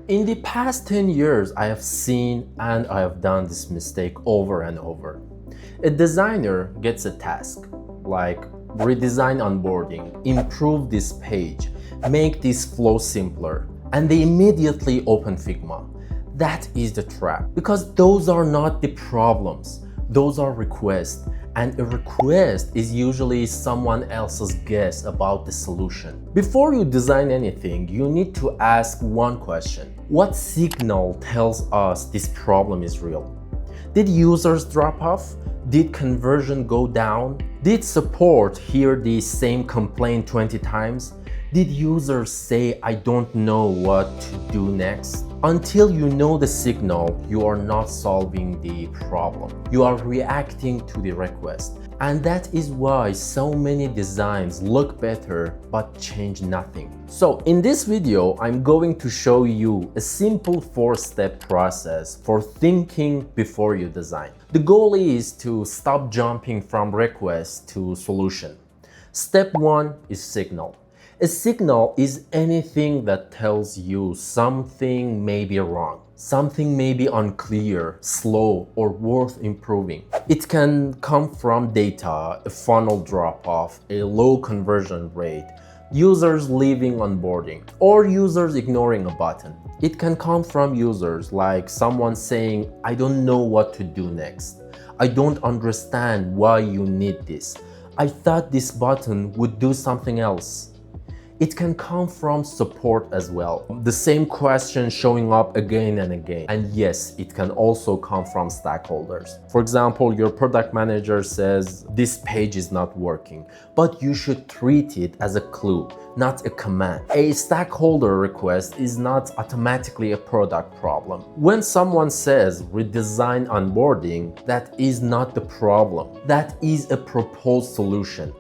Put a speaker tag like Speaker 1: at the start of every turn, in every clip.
Speaker 1: In the past 10 years, I have seen and I have done this mistake over and over. A designer gets a task, like redesign onboarding, improve this page, make this flow simpler, and they immediately open Figma. That is the trap, because those are not the problems, those are requests, and a request is usually someone else's guess about the solution. Before you design anything, you need to ask one question. What signal tells us this problem is real? Did users drop off? Did conversion go down? Did support hear the same complaint 20 times? Did users say, I don't know what to do next? Until you know the signal, you are not solving the problem. You are reacting to the request. And that is why so many designs look better but change nothing. So in this video, I'm going to show you a simple 4-step process for thinking before you design. The goal is to stop jumping from request to solution. Step 1 is signal. A signal is anything that tells you something may be wrong, something may be unclear, slow, or worth improving. It can come from data, a funnel drop-off, a low conversion rate, users leaving onboarding, or users ignoring a button. It can come from users, like someone saying, I don't know what to do next. I don't understand why you need this. I thought this button would do something else. It can come from support as well. The same question showing up again and again. And yes, it can also come from stakeholders. For example, your product manager says, this page is not working, but you should treat it as a clue, not a command. A stakeholder request is not automatically a product problem. When someone says redesign onboarding, that is not the problem. That is a proposed solution.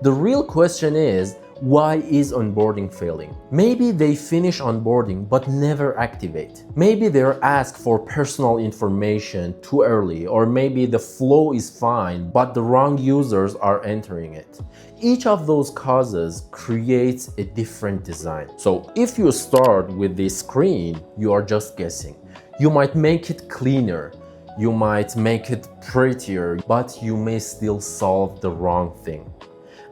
Speaker 1: The real question is, why is onboarding failing? Maybe they finish onboarding but never activate. Maybe they're asked for personal information too early, or maybe the flow is fine but the wrong users are entering it. Each of those causes creates a different design. So if you start with this screen, you are just guessing. You might make it cleaner, you might make it prettier, but you may still solve the wrong thing.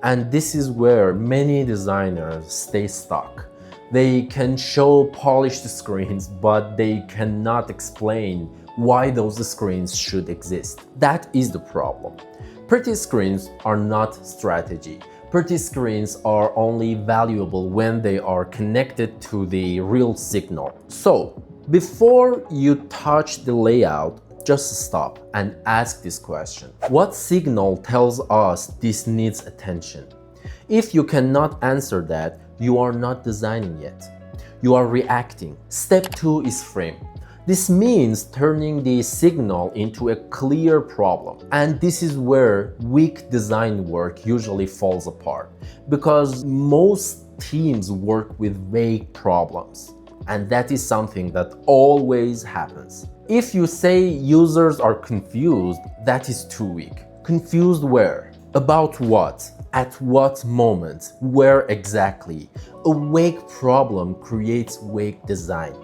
Speaker 1: And this is where many designers stay stuck. They can show polished screens, but they cannot explain why those screens should exist. That is the problem. Pretty screens are not strategy. Pretty screens are only valuable when they are connected to the real signal. So, before you touch the layout, just stop and ask this question. What signal tells us this needs attention? If you cannot answer that, you are not designing yet. You are reacting. Step 2 is frame. This means turning the signal into a clear problem. And this is where weak design work usually falls apart, because most teams work with vague problems. And that is something that always happens. If you say users are confused, that is too weak. Confused where? About what? At what moment? Where exactly? A vague problem creates vague design.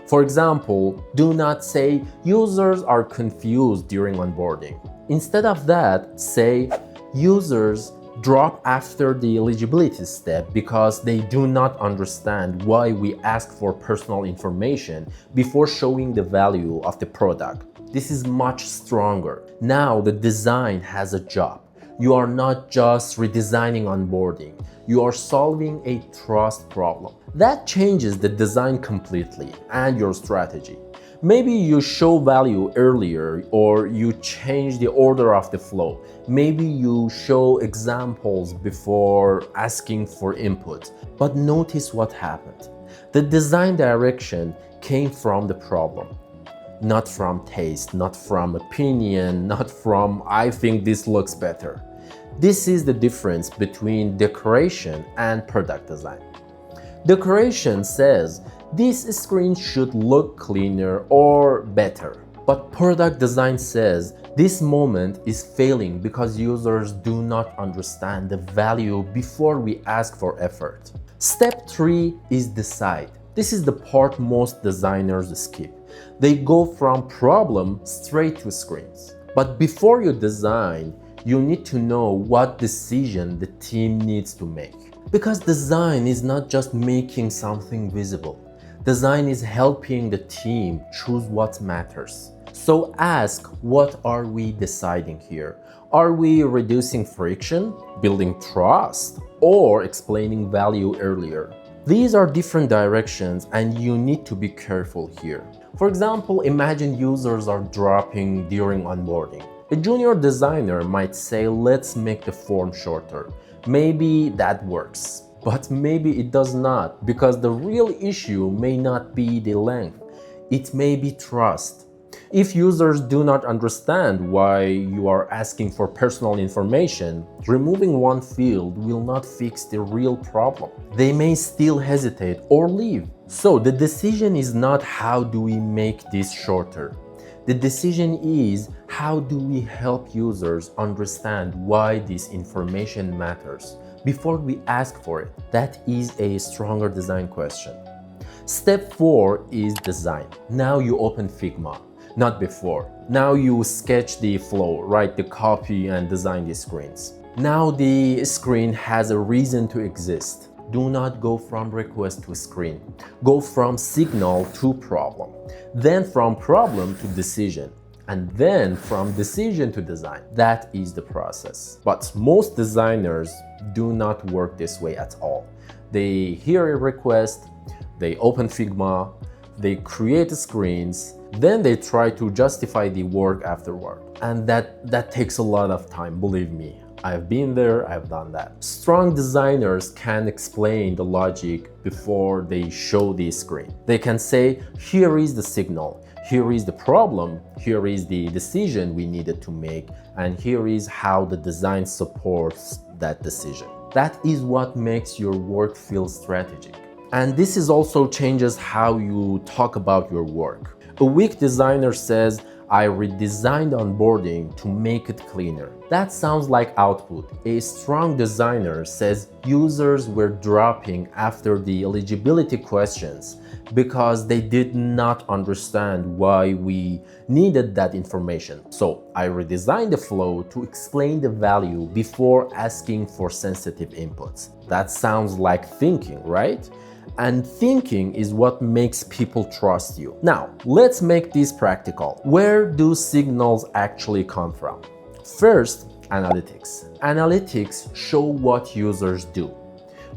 Speaker 1: For example, do not say users are confused during onboarding. Instead of that, say users drop after the eligibility step because they do not understand why we ask for personal information before showing the value of the product. This is much stronger. Now the design has a job. You are not just redesigning onboarding. You are solving a trust problem. That changes the design completely and your strategy. Maybe you show value earlier, or you change the order of the flow. Maybe you show examples before asking for input. But notice what happened. The design direction came from the problem, not from taste, not from opinion, not from I think this looks better. This is the difference between decoration and product design. Decoration says this screen should look cleaner or better. But product design says this moment is failing because users do not understand the value before we ask for effort. Step 3 is decide. This is the part most designers skip. They go from problem straight to screens. But before you design, you need to know what decision the team needs to make. Because design is not just making something visible. Design is helping the team choose what matters. So ask, what are we deciding here? Are we reducing friction, building trust, or explaining value earlier? These are different directions and you need to be careful here. For example, imagine users are dropping during onboarding. A junior designer might say, let's make the form shorter. Maybe that works, but maybe it does not, because the real issue may not be the length, it may be trust. If users do not understand why you are asking for personal information, removing one field will not fix the real problem. They may still hesitate or leave. So the decision is not how do we make this shorter. The decision is how do we help users understand why this information matters before we ask for it. That is a stronger design question. Step 4 is design. Now you open Figma. Not before. Now you sketch the flow, write the copy and design the screens. Now the screen has a reason to exist. Do not go from request to screen. Go from signal to problem. Then from problem to decision. And then from decision to design. That is the process. But most designers do not work this way at all. They hear a request, they open Figma, they create screens, then they try to justify the work afterward. And that takes a lot of time, believe me. I've been there, I've done that. Strong designers can explain the logic before they show the screen. They can say, here is the signal, here is the problem, here is the decision we needed to make, and here is how the design supports that decision. That is what makes your work feel strategic. And this is also changes how you talk about your work. A weak designer says, I redesigned onboarding to make it cleaner. That sounds like output. A strong designer says users were dropping after the eligibility questions because they did not understand why we needed that information. So I redesigned the flow to explain the value before asking for sensitive inputs. That sounds like thinking, right? And thinking is what makes people trust you. Now, let's make this practical. Where do signals actually come from? First, analytics. Analytics show what users do,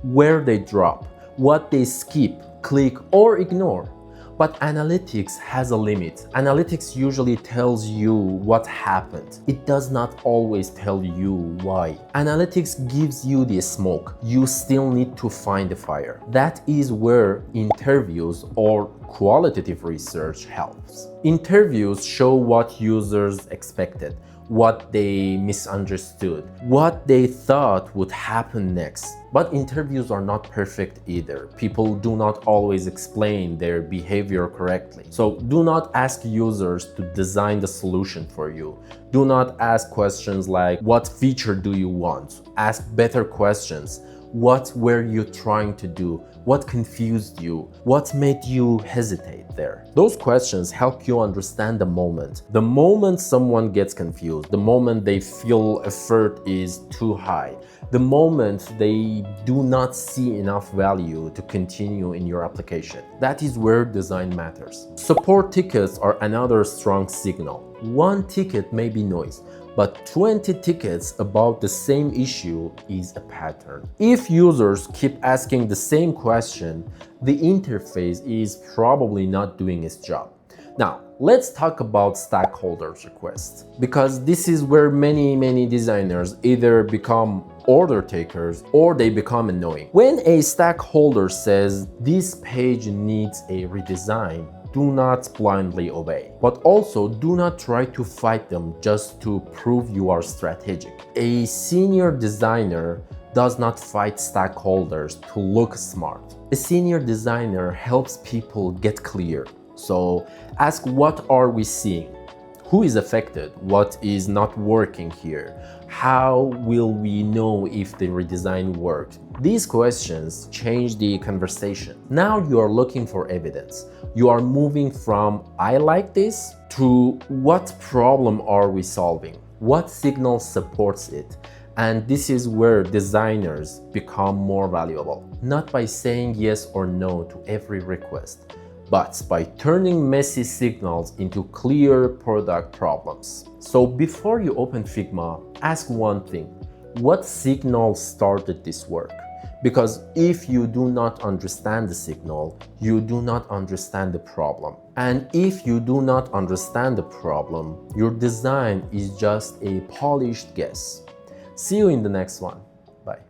Speaker 1: where they drop, what they skip, click, or ignore. But analytics has a limit. Analytics usually tells you what happened. It does not always tell you why. Analytics gives you the smoke. You still need to find the fire. That is where interviews or qualitative research helps. Interviews show what users expected, what they misunderstood, what they thought would happen next. But interviews are not perfect either. People do not always explain their behavior correctly. So do not ask users to design the solution for you. Do not ask questions like, what feature do you want? Ask better questions. What were you trying to do? What confused you? What made you hesitate there? Those questions help you understand the moment. The moment someone gets confused, the moment they feel effort is too high, the moment they do not see enough value to continue in your application. That is where design matters. Support tickets are another strong signal. One ticket may be noise, but 20 tickets about the same issue is a pattern. If users keep asking the same question, the interface is probably not doing its job. Now, let's talk about stakeholders requests, because this is where many designers either become order takers or they become annoying. When a stakeholder says this page needs a redesign, do not blindly obey, but also do not try to fight them just to prove you are strategic. A senior designer does not fight stakeholders to look smart. A senior designer helps people get clear. So ask, what are we seeing? Who is affected? What is not working here? How will we know if the redesign worked? These questions change the conversation. Now you are looking for evidence. You are moving from "I like this" to "what problem are we solving? What signal supports it?" And this is where designers become more valuable. Not by saying yes or no to every request, but by turning messy signals into clear product problems. So before you open Figma, ask one thing: what signal started this work? Because if you do not understand the signal, you do not understand the problem. And if you do not understand the problem, your design is just a polished guess. See you in the next one. Bye.